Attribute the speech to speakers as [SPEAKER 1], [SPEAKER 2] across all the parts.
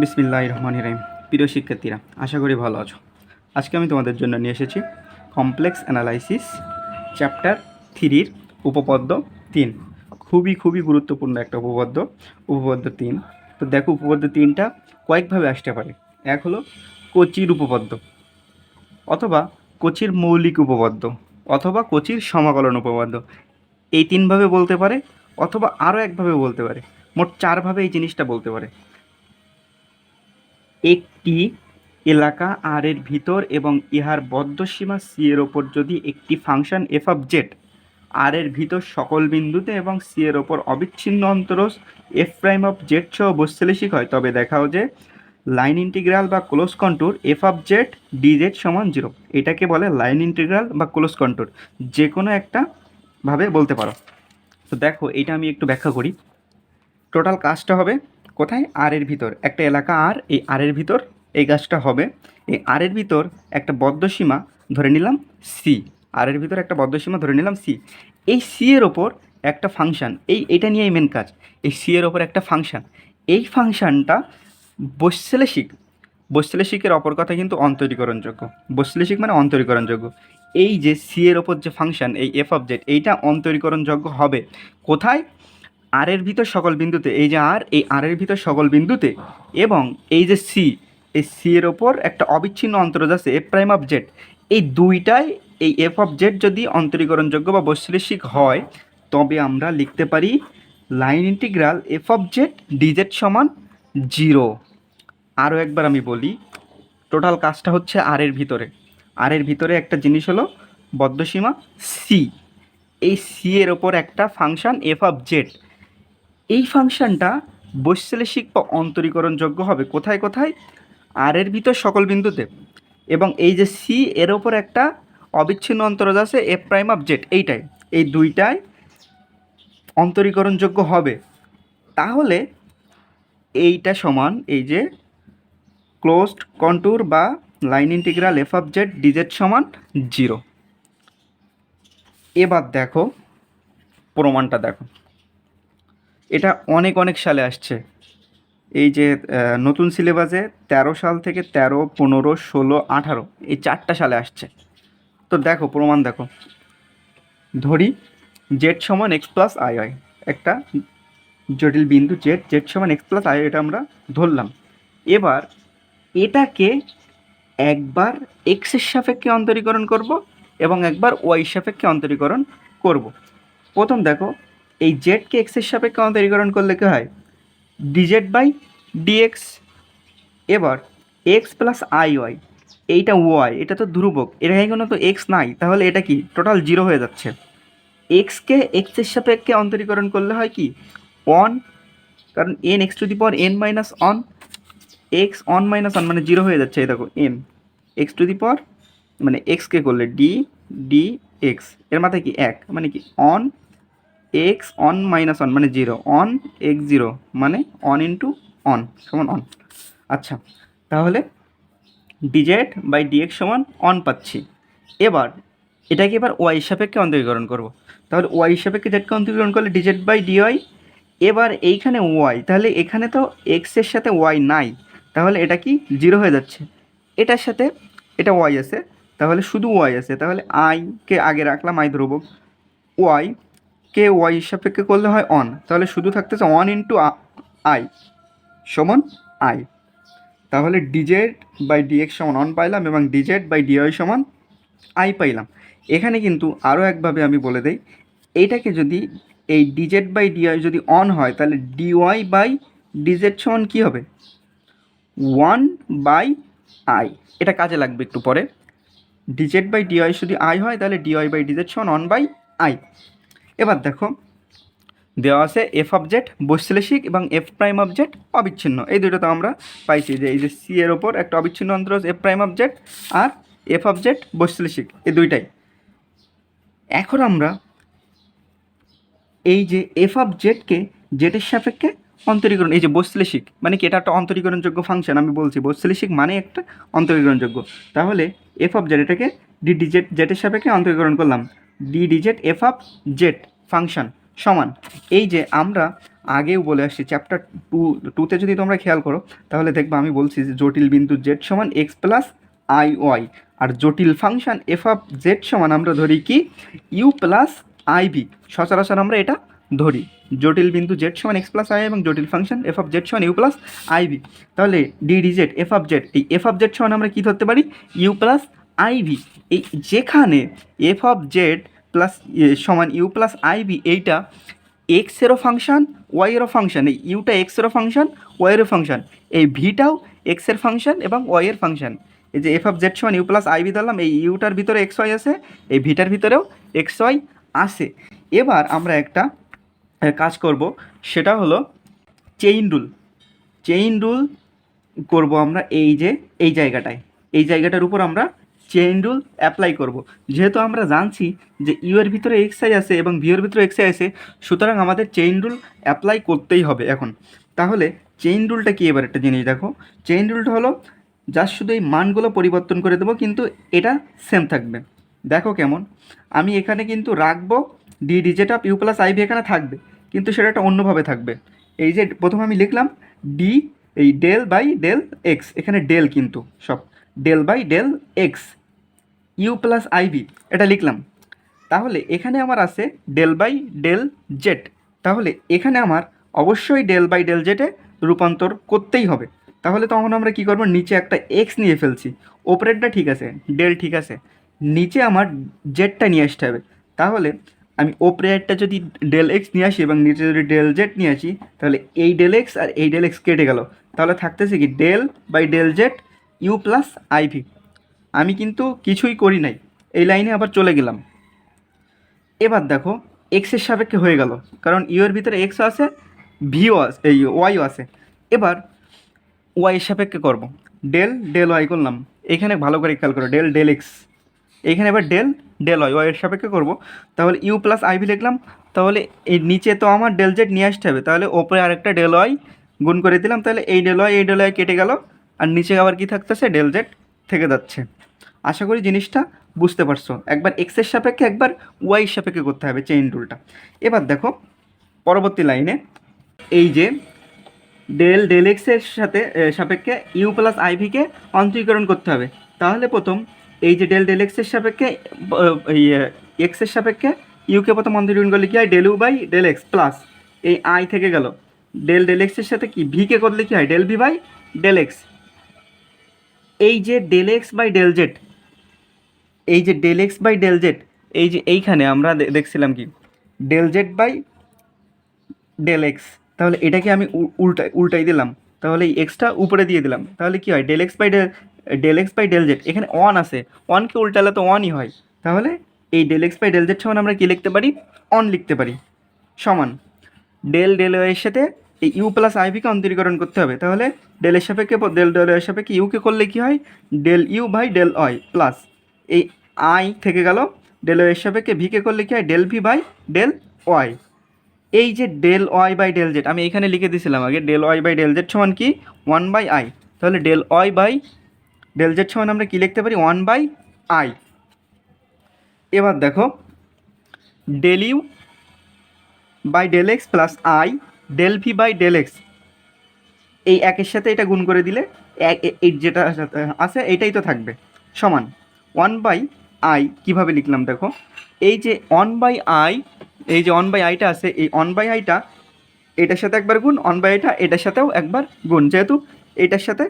[SPEAKER 1] বিসমিল্লাহির রহমানির রহিম। প্রিয় শিক্ষার্থীরা, আশা করি ভালো আছো। আজকে আমি তোমাদের জন্য নিয়ে এসেছি কমপ্লেক্স অ্যানালাইসিস চ্যাপ্টার 3-র উপপাদ্য 3। খুবই গুরুত্বপূর্ণ একটা উপপাদ্য 3। তো দেখো, উপপাদ্য 3টা কয়েকভাবে আসতে পারে। এক হলো কচির উপপাদ্য, অথবা কচির মৌলিক উপপাদ্য, অথবা কচির সমাকলন উপপাদ্য। এই তিনভাবে বলতে পারে, অথবা আরও একভাবে বলতে পারে। মোট চারভাবে এই জিনিসটা বলতে পারে। একটি এলাকা আর এর ভিতর এবং ইহার বদ্ধসীমা সি এর ওপর যদি একটি ফাংশন এফ অফ জেড আর এর ভিতর সকল বিন্দুতে এবং সি এর ওপর অবিচ্ছিন্ন অন্তরজ এফ প্রাইম অফ জেড সহ বস্তুলেশিক হয়, তবে দেখাও যে লাইন ইন্টিগ্রাল বা close contour F of Z DZ সমান 0। এটাকে বলে লাইন ইন্টিগ্রাল বা ক্লোজ কন্টুর। যে কোনো একটা ভাবে বলতে পারো। তো দেখো, এটা আমি একটু ব্যাখ্যা করি। টোটাল কাজটা হবে কোথায়? আর এর ভিতর একটা এলাকা, আর এই আর এর ভিতর এই কাজটা হবে। এই আর এর ভিতর একটা বদ্ধসীমা ধরে নিলাম সি। আর এর ভিতর একটা বদ্ধসীমা ধরে নিলাম সি। এই সি এর ওপর একটা ফাংশন, এইটা নিয়েই মেন কাজ। এই সি এর ওপর একটা ফাংশন, এই ফাংশনটা বৈশ্লেষিকের অপর কথা কিন্তু অন্তরীকরণযোগ্য। বৈশ্লেষিক মানে অন্তরীকরণযোগ্য। এই যে সি এর ওপর যে ফাংশন, এই এফ অফ জেড, এইটা অন্তরীকরণযোগ্য হবে কোথায়? আর এর ভিতর সকল বিন্দুতে। এই যে আর, এই আর এর ভিতর সকল বিন্দুতে, এবং এই যে সি, এই সি এর ওপর একটা অবিচ্ছিন্ন অন্তরজ আছে এফ প্রাইম অফ জেড। এই দুইটাই, এই এফ অফ জেড যদি অন্তরীকরণযোগ্য বা বৈশ্লেষিক হয়, তবে আমরা লিখতে পারি line integral F of Z DZ সমান 0। আরও একবার আমি বলি, টোটাল কাজটা হচ্ছে আর এর ভিতরে একটা জিনিস হলো বদ্ধসীমা সি। এই সি এর ওপর একটা ফাংশন এফ অফ জেড। এই ফাংশনটা বৈশ্লেষিক বা অন্তরীকরণযোগ্য হবে কোথায় কোথায়? আর এর ভিতর সকল বিন্দুতে, এবং এই যে সি এর ওপর একটা অবিচ্ছিন্ন অন্তরজ আছে এফ প্রাইম অফ জেড, এইটাই, এই দুইটাই অন্তরীকরণযোগ্য হবে। তাহলে এইটা সমান এই যে ক্লোজড কন্টুর বা line integral F of Z DZ সমান 0। এবার দেখো প্রমাণটা দেখো। এটা অনেক সালে আসছে। এই যে নতুন সিলেবাসে 13 সাল থেকে 13, 15, 16, 18 এই 4টা সালে আসছে। তো দেখো প্রমাণ দেখো। ধরি জেড সমান এক্স প্লাস আই হয়, একটা জটিল বিন্দু জেড সমান এক্স প্লাস আই, এটা আমরা ধরলাম। এবার এটাকে একবার এক্সের সাপেক্ষে অন্তরীকরণ করব এবং একবার ওয়াই সাপেক্ষে অন্তরীকরণ করব। প্রথম দেখো, এই জেডকে এক্সের সাপেক্ষে অন্তরীকরণ করলে কী হয়? D z by d x. এবার এক্স প্লাস আই ওয়াই, এইটা ওয়াই, এটা তো ধ্রুবক, এর এখানে তো এক্স নাই, তাহলে এটা কি টোটাল 0 হয়ে যাচ্ছে। এক্সকে এক্সের সাপেক্ষে অন্তরীকরণ করলে হয় কি? 1, কারণ N x to the power N minus 1, x 1 minus 1 মানে 0 হয়ে যাচ্ছে। এই দেখো, এন এক্স টু দি পাওয়ার মানে এক্সকে করলে ডি এক্স, এর মাথায় কি 1 মানে কি অন এক্স 1 মাইনাস 1 মানে 0, অন এক্স 0 মানে 1 ইন্টু অন সমান অন। আচ্ছা, তাহলে ডিজেড বাই ডিএক্স সমান 1 পাচ্ছি। এবার এটাকে এবার ওয়াই সাপেক্ষে অন্তরীকরণ করব। তাহলে ওয়াই সাপেক্ষে জেডকে অন্তরীকরণ করলে ডিজেড বাই ডিওয়াই। এবার এইখানে ওয়াই, তাহলে এখানে তো এক্সের সাথে ওয়াই নাই, তাহলে এটা কি 0 হয়ে যাচ্ছে। এটার সাথে এটা ওয়াই আছে, তাহলে শুধু ওয়াই আছে, তাহলে আইকে আগে রাখলাম, আই ধ্রুবক। ওয়াই কে ওয়াই সাপেক্ষে করলে হয় অন, তাহলে শুধু থাকতেছে 1 ইন্টু আই সমান আই। তাহলে ডিজেড বাই ডিএক্স সমান 1 পাইলাম এবং ডিজেড বাই ডিওয়াই সমান আই পাইলাম। এখানে কিন্তু আরও একভাবে আমি বলে দেই, এইটাকে যদি এই ডিজেড বাই ডিওয়াই যদি অন হয়, তাহলে ডিওয়াই বাই ডিজেড সমান কী হবে? 1 বাই আই। এটা কাজে লাগবে একটু পরে। ডিজেড বাই ডিওয়াই যদি আই হয়, তাহলে ডিওয়াই বাই ডিজেড সমান 1 বাই আই। এবার দেখো দেওয়া আছে এফ অফ জেড বৈশ্লেষিক এবং এফ প্রাইম অফ জেড অবিচ্ছিন্ন। এই দুটো তো আমরা পাইছি, যে এই যে সি এর ওপর একটা অবিচ্ছিন্ন অন্তরজ এফ প্রাইম অফ জেড আর এফ অফ জেড বৈশ্লেষিক, এই দুইটাই। এখন আমরা এই যে এফ অফ জেডকে জেডের সাপেক্ষে অন্তরীকরণ, এই যে বৈশ্লেষিক মানে কি, এটা একটা অন্তরীকরণযোগ্য ফাংশন। আমি বলছি বৈশ্লেষিক মানে একটা অন্তরীকরণযোগ্য। তাহলে এফ অফ জেড, এটাকে ডি ডিজেড জেডের সাপেক্ষে অন্তরীকরণ করলাম, D DZ F of Z function সমান, এই যে আমরা আগেও বলে আসছি, চ্যাপ্টার টুতে যদি তোমরা খেয়াল করো তাহলে দেখবে আমি বলছি যে জটিল বিন্দু জেড সমান এক্স প্লাস আই ওয়াই, আর জটিল ফাংশন এফ অফ জেড সমান আমরা ধরি কি ইউ প্লাস আই ভি। সচরাচর আমরা এটা ধরি জটিল বিন্দু জেড সমান এক্স প্লাস আই এবং জটিল ফাংশন এফ অফ জেড সমান ইউ প্লাস আই ভি। তাহলে D D Z F of Z, এই এফ অফ জেড সমান আমরা কী ধরতে পারি ইউ প্লাস আই ভি। এই যেখানে এফ অফ জেড প্লাস সমান ইউ প্লাস আই ভি, এইটা এক্সেরও ফাংশন ওয়াইয়েরও ফাংশন, এই ইউটা এক্সেরও ফাংশন ওয়াইয়েরও ফাংশন, এই ভিটাও এক্সের ফাংশন এবং ওয়াইয়ের ফাংশন। এই যে এফ অফ জেড সমান ইউ প্লাস আইভি ধরলাম, এই ইউটার ভিতরে এক্স ওয়াই আছে, এই ভিটার ভিতরেও এক্স ওয়াই আসে। এবার আমরা একটা কাজ করব, সেটা হলো চেইন রুল। চেইন রুল করব আমরা এই যে এই জায়গাটার উপর আমরা চেইন রুল অ্যাপ্লাই করব। যেহেতু আমরা জানছি যে ইউ এর ভিতরে এক্স আই আছে এবং ভি এর ভিতরে এক্স আই আছে, সুতরাং আমাদের চেইন রুল অ্যাপ্লাই করতেই হবে এখন। তাহলে চেইন রুলটা কি, এবার একটা জিনিস দেখো, চেইন রুলটা হলো জাস্ট শুধু এই মানগুলো পরিবর্তন করে দেবো, কিন্তু এটা সেম থাকবে। দেখো কেমন, আমি এখানে কিন্তু রাখবো d digit of u plus i v, এখানে থাকবে কিন্তু সেটা একটা অন্যভাবে থাকবে। এই যে প্রথমে আমি লিখলাম ডি, এই ডেল বাই ডেল এক্স, এখানে ডেল কিন্তু সব del by del x u plus i v এটা লিখলাম। তাহলে এখানে আমার আছে ডেল বাই ডেল জেড, তাহলে এখানে আমার অবশ্যই ডেল বাই ডেল জেডে রূপান্তর করতেই হবে। তাহলে তখন আমরা কী করবো, নিচে একটা এক্স নিয়ে ফেলছি, ওপরেরটা ঠিক আছে, ডেল ঠিক আছে, নিচে আমার জেডটা নিয়ে আসতে হবে। তাহলে আমি ওপরেরটা যদি ডেল এক্স নিয়ে আসি এবং নিচে যদি ডেল জেড নিয়ে আসি, তাহলে এই ডেল এক্স আর এই ডেল এক্স কেটে গেল, তাহলে থাকতেছে কি del by del z u plus i v. আমি কিন্তু কিছুই করি নাই, এই লাইনে আবার চলে গেলাম। এবার দেখো এক্সের সাপেক্ষে হয়ে গেল, কারণ ইউ এর ভিতরে এক্সও আছে, ভিও আছে, এই ওয়াইও আছে। এবার ওয়াইয়ের সাপেক্ষে করব, ডেল ডেল ওয়াই করলাম, এখানে ভালো করে খেয়াল করো ডেল ডেল এক্স, এইখানে এবার ডেল ডেল ওয়াইয়ের সাপেক্ষে করব। তাহলে ইউ প্লাস আইভি লিখলাম, তাহলে এই নিচে তো আমার ডেল জেড নিয়ে আসতে হবে, তাহলে ওপরে আরেকটা ডেল ওয়াই গুণ করে দিলাম, তাহলে এই ডেল ওয়াই কেটে গেল, আর নিচে আবার কি থাকতেছে ডেল জেড থেকে যাচ্ছে। আশা করি জিনিসটা বুঝতে পারছো। একবার এক্সের সাপেক্ষে একবার ওয়াইয়ের সাপেক্ষে করতে হবে চেইন রুলটা। এবার দেখো পরবর্তী লাইনে এই যে ডেল ডেল এক্সের সাথে সাপেক্ষে ইউ প্লাস আইভিকে অন্তরীকরণ করতে হবে। তাহলে প্রথম এই যে ডেল ডেল এক্সের সাপেক্ষে এই এক্সের সাপেক্ষে ইউকে প্রথম অন্তরীকরণ করলে কি হয় del u by del x plus এই আই থেকে গেল, ডেল ডেল এক্সের সাথে কি ভিকে করলে কি হয় del v by del x. এই যে del x by del z, এই যে del x by del z, এই যে এইখানে আমরা দেখছিলাম কি del z by del x, তাহলে এটাকে আমি উল্টাই দিলাম, তাহলে এই এক্সটা উপরে দিয়ে দিলাম, তাহলে কি হয় del x by del z, এখানে ওয়ান আছে, ওয়ানকে উল্টালে তো ওয়ানই হয়, তাহলে এই del x by del z সমান আমরা কী লিখতে পারি অন লিখতে পারি, সমান ডেল ডেল ওয়ের সাথে এই ইউ প্লাস আইভিকে অন্তরীকরণ করতে হবে। তাহলে ডেলের সাপেক্ষে ডেল ডেল ওয়ের সাপেক্ষে ইউকে করলে কী হয় del u by del y plus এই আই থেকে গেল, ডেল ওয়ের সাপেক্ষে ভিকে করলে কী হয় del v by del y. এই যে del y by del z আমি এখানে লিখে দিয়েছিলাম আগে, del y by del z সমান কি ওয়ান বাই আই, তাহলে del y by del z সমান আমরা কী লিখতে পারি ওয়ান বাই আই। এবার দেখো del u by del x plus i del v by del x, এই একের সাথে এটা গুণ করে দিলে এই যেটা আছে এইটাই তো থাকবে, সমান ওয়ান বাই আই। কীভাবে লিখলাম দেখো, এই যে ওয়ান বাই আই, এই যে ওয়ান বাই আইটা আছে, এই ওয়ান বাই আইটা এটার সাথে একবার গুণ, ওয়ান বাই আইটা এটার সাথেও একবার গুণ, যেহেতু এটার সাথে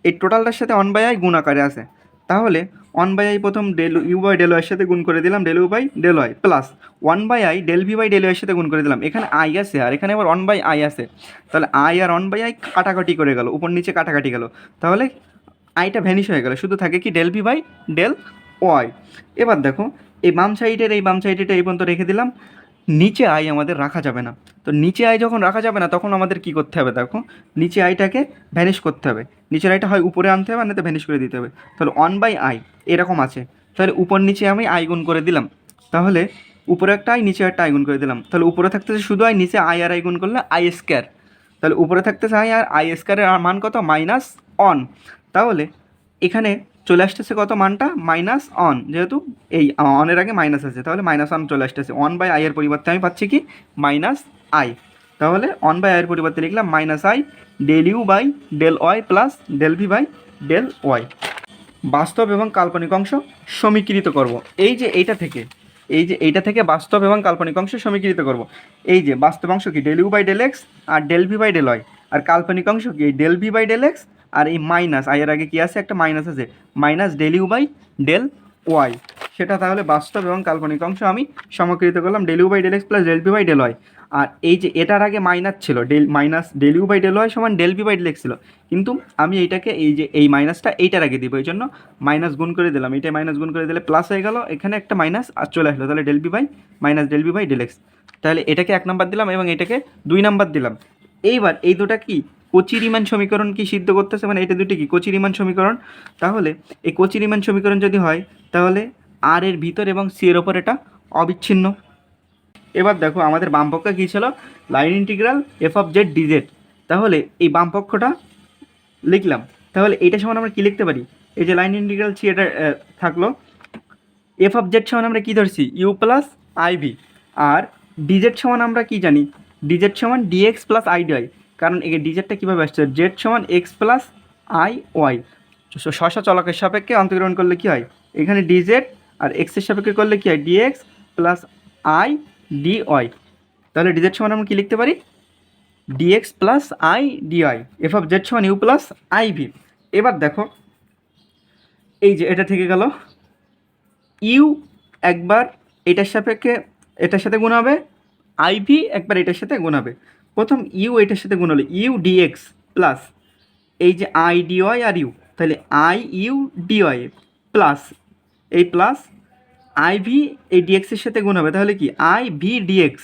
[SPEAKER 1] এই টোটালটার সাথে ওয়ান বাই আই গুণ আকারে আছে, তাহলে ওয়ান বাই আই প্রথম ডেল ইউ বাই ডেল ওয়াইয়ের সাথে গুণ করে দিলাম del u by del y plus one by i del v by del ওয়াইয়ের সাথে গুণ করে দিলাম, এখানে আই আছে আর এখানে আবার ওয়ান বাই আই আছে, তাহলে আই আর ওয়ান বাই আই কাটাকাটি করে গেল, উপর নিচে কাটাকাটি গেল, তাহলে আইটা ভ্যানিশ হয়ে গেল, শুধু থাকে কি del v by del y. এবার দেখো এই বাম সাইডের এই পর্যন্ত রেখে দিলাম, নিচে আই আমাদের রাখা যাবে না, তো নিচে আই যখন রাখা যাবে না তখন আমাদের কি করতে হবে দেখো, নিচে আইটাকে ভ্যানিশ করতে হবে, নিচের আইটা হয় উপরে আনতে হবে আর নাতে ভ্যানিশ করে দিতে হবে। তাহলে ওয়ান বাই আই এরকম আছে, তাহলে উপর নিচে আমি আই গুণ করে দিলাম, তাহলে উপরে একটা আই নিচে একটা আই গুণ করে দিলাম, তাহলে উপরে থাকতেছে শুধু আই, নিচে আই আর আই গুণ করলে আই স্কোয়ার, তাহলে উপরে থাকতেছে আই আর আই স্কোয়ারের মান কত মাইনাস অন, তাহলে এখানে চলে আসতেছে কত মানটা মাইনাস অন, যেহেতু এই অনের আগে মাইনাস আছে তাহলে মাইনাস অন চলে আসতেছে, ওয়ান বাই আই এর পরিবর্তে আমি পাচ্ছি কি মাইনাস আই। তাহলে 1/i এর পরিবর্তে লিখলাম -i del u by del y plus del v by del y. বাস্তব এবং কাল্পনিক অংশ সমীকৃত করব। এই যে এইটা থেকে বাস্তব এবং কাল্পনিক অংশ সমীকৃত করব। এই যে বাস্তব অংশ কি del u by del x আর del v by del y, আর কাল্পনিক অংশ কি del v by del x আর এই মাইনাস আই এর আগে কি আছে একটা মাইনাস আছে, minus del u by del y. সেটা তাহলে বাস্তব এবং কাল্পনিক অংশ আমি সমীকৃত করলাম del u by del x plus del v by del y. আর এই যে এটার আগে মাইনাস ছিল minus del u by del y সমান del v by del x ছিল, কিন্তু আমি এইটাকে এই যে এই মাইনাসটা এইটার আগে দিব, এই জন্য মাইনাস গুণ করে দিলাম, এইটা মাইনাস গুণ করে দিলে প্লাস হয়ে গেল, এখানে একটা মাইনাস আর চলে আসলো, তাহলে del v by minus del v by del x. তাহলে এটাকে 1 নাম্বার দিলাম এবং এটাকে 2 নাম্বার দিলাম। এইবার এই দুটা কি কচি রিমান সমীকরণ কি সিদ্ধ করতেছে, মানে এটা দুটি কি কচি রিমান সমীকরণ। তাহলে এই কচি রিমান সমীকরণ যদি হয় তাহলে আর এর ভিতর এবং সি এর ওপর এটা অবিচ্ছিন্ন। এবার দেখো আমাদের বামপক্ষে কী ছিল, line integral F of Z DZ. তাহলে এই বামপক্ষটা লিখলাম, তাহলে এইটা সমান আমরা কী লিখতে পারি, এই যে লাইন ইন্টিগ্রাল ছি এটা থাকলো, এফ অফ জেড সমান আমরা কী ধরছি ইউ প্লাস আইভি, আর ডিজেড সমান আমরা কী জানি, ডিজেড সমান ডিএক্স প্লাস আই ডিআই, কারণ এই ডিজেডটা কীভাবে আসছে, জেড সমান এক্স প্লাস আই ওয়াই, শসা চলকের সাপেক্ষে অন্তর্গ্রহণ করলে কী হয়, এখানে ডিজেড আর এক্সের সাপেক্ষে করলে কী হয় D X plus I D Y. তাহলে ডিজেড সমান আমরা কী লিখতে পারি D X plus I D I, F of Z সমান ইউ প্লাস আই ভি। এবার দেখো এই যে এটা থেকে গেল, ইউ একবার এটার সাপেক্ষে এটার সাথে গুণ হবে, আই ভি একবার এটার সাথে গুণ হবে। প্রথম ইউ এটার সাথে গুণ হলো ইউ ডিএক্স প্লাস এই যে আই ডিওয়াই আর ইউ, তাহলে আই ইউ ডিওয়াই প্লাস এই প্লাস আই ভি এই ডিএক্সের সাথে গুণ হবে, তাহলে কি আই ভি ডিএক্স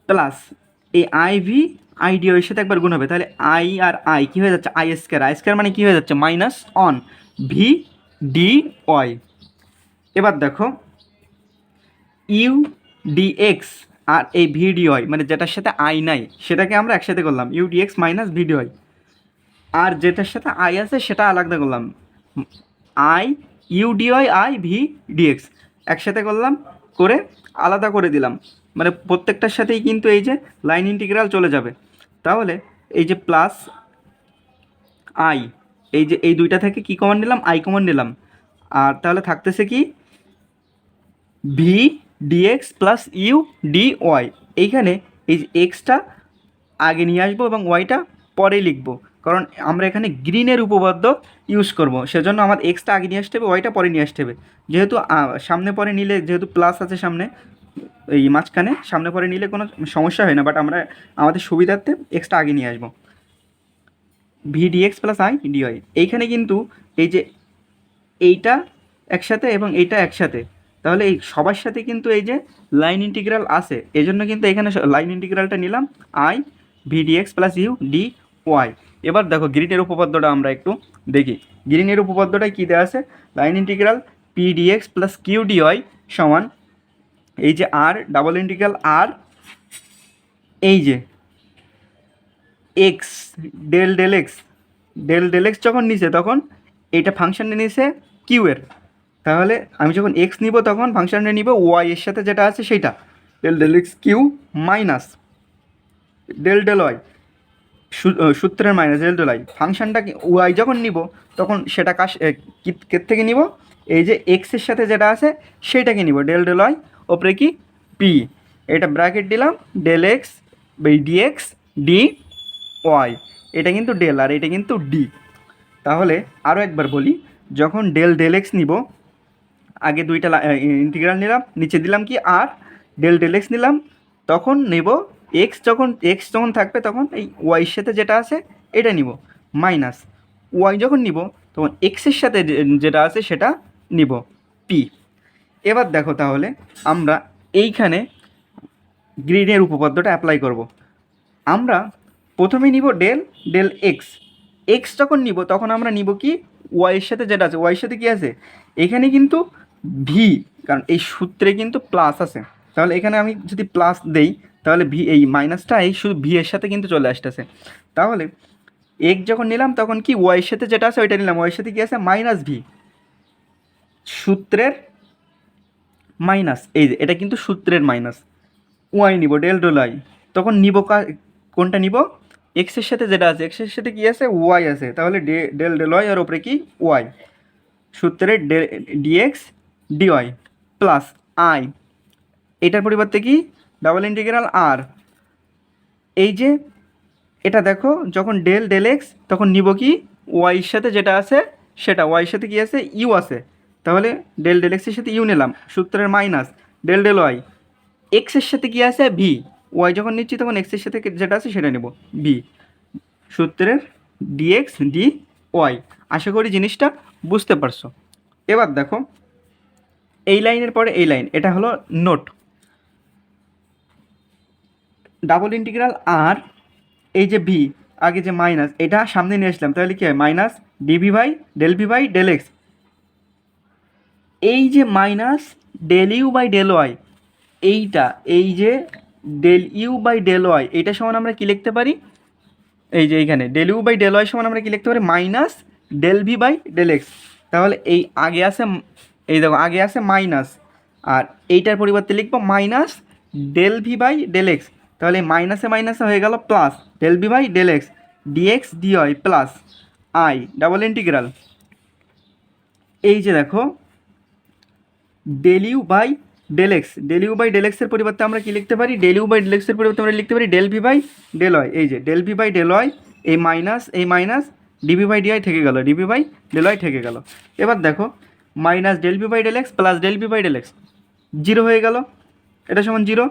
[SPEAKER 1] প্লাস এই আই ভি আই ডিওয়াই এর সাথে একবার গুণ হবে, তাহলে আই আর আই কী হয়ে যাচ্ছে আই স্কোয়ার মানে কী হয়ে যাচ্ছে minus on v d y. এবার দেখো ইউ ডিএক্স আর এই ভি ডি ওয়াই মানে যেটার সাথে আই নাই সেটাকে আমরা একসাথে করলাম u d x minus v d y, আর যেটার সাথে আই আছে সেটা আলাদা করলাম i u d y i v d x একসাথে করলাম, করে আলাদা করে দিলাম, মানে প্রত্যেকটার সাথেই কিন্তু এই যে লাইন ইন্টিগ্রাল চলে যাবে। তাহলে এই যে প্লাস আই এই যে এই দুইটা থেকে কি কমন নিলাম আই কমন নিলাম, আর তাহলে থাকতেছে কি v d x plus u d y. এইখানে এই যে এক্সটা আগে নিয়ে আসবো এবং ওয়াইটা পরে লিখবো, কারণ আমরা এখানে গ্রিনের উপপাদ্য ইউজ করব, সেজন্য আমার এক্সটা আগে নিয়ে আসতে হবে ওয়াইটা পরে নিয়ে আসতে হবে। যেহেতু সামনে পরে নিলে যেহেতু প্লাস আছে সামনে এই মাঝখানে সামনে পরে নিলে কোনো সমস্যা হয় না, বাট আমরা আমাদের সুবিধার্থে এক্সটা আগে নিয়ে আসবো v d x plus i d y. এইখানে কিন্তু এই যে এইটা একসাথে এবং এইটা একসাথে, তাহলে এই সবার সাথে কিন্তু এই যে লাইন ইন্টিগ্রাল আছে, এই জন্য কিন্তু এখানে লাইন ইন্টিগ্রালটা নিলাম i v d x plus u d y. এবার দেখো গ্রিনের উপপাদ্যটা আমরা একটু দেখি, গ্রিনের উপপাদ্যটায় কী দেওয়া আছে, line integral p d x plus q d y সমান এই যে আর ডাবল ইন্টিগ্রাল আর এই যে এক্স ডেল ডেল এক্স যখন নিছে তখন এইটা ফাংশনটা নিছে কিউ এর, তাহলে আমি যখন এক্স নিব তখন ফাংশনটা নিব ওয়াই এর সাথে যেটা আছে সেইটা del x q minus del y সূত্রের মাইনাস ডেল ওয়াই। ফাংশনটা ওয়াই যখন নিব তখন সেটা কে থেকে নিব এই যে এক্সের সাথে যেটা আছে সেইটাকে নিব ডেল ওয়াই ওপরে কি পি, এটা ব্র্যাকেট দিলাম del x by d x d y, এটা কিন্তু ডেল আর এটা কিন্তু ডি। তাহলে আরও একবার বলি, যখন ডেল এক্স নিব আগে দুইটা ইন্টিগ্রাল নিলাম, নিচে দিলাম কি আর ডেল এক্স নিলাম, তখন নেব এক্স যখন থাকবে তখন এই ওয়াইয়ের সাথে যেটা আছে এটা নিব মাইনাস ওয়াই যখন নিব তখন এক্সের সাথে যেটা আছে সেটা নিব পি। এবার দেখো তাহলে আমরা এইখানে গ্রিনের উপপাদ্যটা অ্যাপ্লাই করব। আমরা প্রথমে নিব ডেল এক্স যখন নিব তখন আমরা নিব কি ওয়াইয়ের সাথে যেটা আছে ওয়াইয়ের সাথে কী আছে এখানে কিন্তু ভি, কারণ এই সূত্রে কিন্তু প্লাস আছে, তাহলে এখানে আমি যদি প্লাস দেই তাহলে ভি এই মাইনাসটা এই শুধু ভি এর সাথে কিন্তু চলে আসতেছে। তাহলে এক্স যখন নিলাম তখন কি ওয়াইয়ের সাথে যেটা আছে ওইটা নিলাম, ওয়াইয়ের সাথে কী আছে মাইনাস ভি সূত্রের মাইনাস, এই যে এটা কিন্তু সূত্রের মাইনাস ওয়াই নিব ডেল ওয়াই তখন নিব কোনটা নিব, এক্সের সাথে যেটা আছে, এক্সের সাথে কি আছে, ওয়াই আছে, তাহলে ডেল ডেল ওয়াই আর ওপরে কি ওয়াই, সূত্রে ডিএক্স ডিওয়াই প্লাস আই, এটার পরিবর্তে কি ডাবল ইন্টিগ্রাল আর, এই যে এটা দেখো যখন ডেল ডেল এক্স তখন নিব কি ওয়াইয়ের সাথে যেটা আছে সেটা, ওয়াইয়ের সাথে কি আছে ইউ আছে, তাহলে ডেল ডেল এক্সের সাথে ইউ নিলাম, সূত্রের মাইনাস ডেল ডেল ওয়াই, এক্সের সাথে কি আছে ভি, ওয়াই যখন নিচ্ছি তখন এক্সের সাথে যেটা আছে সেটা নেব ভি, সূত্রের ডিএক্স ডি ওয়াই। আশা করি জিনিসটা বুঝতে পারছো। এবার দেখো এই লাইনের পরে এই লাইন, এটা হলো নোট, ডাবল ইন্টিগ্রাল আর, এই যে ভি আগে যে মাইনাস, এটা সামনে নিয়ে আসলাম, তাহলে কি হয় minus d v by del x, এই যে minus del u by del y, এইটা এই যে del u by del y, এইটা সমান আমরা কি লিখতে পারি, এই যে এইখানে del u by del y সমান আমরা কি লিখতে পারি minus del v by del x, তাহলে এই আগে আছে, এই দেখো আগে আছে মাইনাস, আর এইটার পরিবর্তে লিখবো minus del v by del x, তাহলে মাইনাসে মাইনাসে হয়ে গেল plus del v by del x d x d y plus i double integral, এই যে দেখো del u by del x, del u by del এক্সের পরিবর্তে আমরা কি লিখতে পারি, ডেল ইউ বাই ডেল এক্সের পরিবর্তে আমরা লিখতে পারি del v by del y, এই যে del v by del y, এই মাইনাস ডিভি বাই ডিআই থেকে গেল, ডিভি বাই ডেল ওয়াই থেকে গেল। এবার দেখো minus del v by del x plus del v by del x zero হয়ে গেল, এটা সমান জিরো,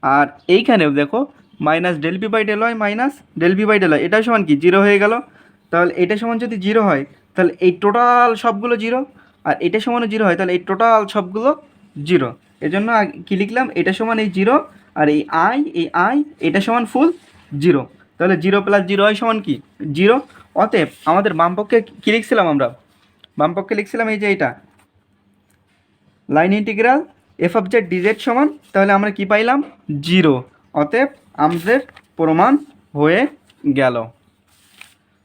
[SPEAKER 1] আর এইখানেও দেখো minus del v by del y minus del v by del y, এটা সমান কি জিরো হয়ে গেল, তাহলে এটা সমান যদি জিরো হয় তাহলে এই টোটাল সবগুলো জিরো, আর এটা সমানও জিরো হয় তাহলে এই টোটাল সবগুলো জিরো, এজন্য কি লিখলাম এটা সমান এই জিরো, আর এই আই এটা সমান ফুল জিরো, তাহলে জিরো প্লাস জিরো হয় সমান কি জিরো। অতএব আমাদের বামপক্ষে কী লিখছিলাম আমরা, বামপক্ষে লিখছিলাম এই যে এইটা line integral F of Z DZ সমান, তাহলে আমরা কি পাইলাম জিরো, অতএব আমাদের প্রমাণ হয়ে গেল।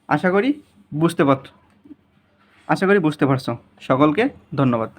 [SPEAKER 1] আশা করি বুঝতে পারছো, সকলকে ধন্যবাদ।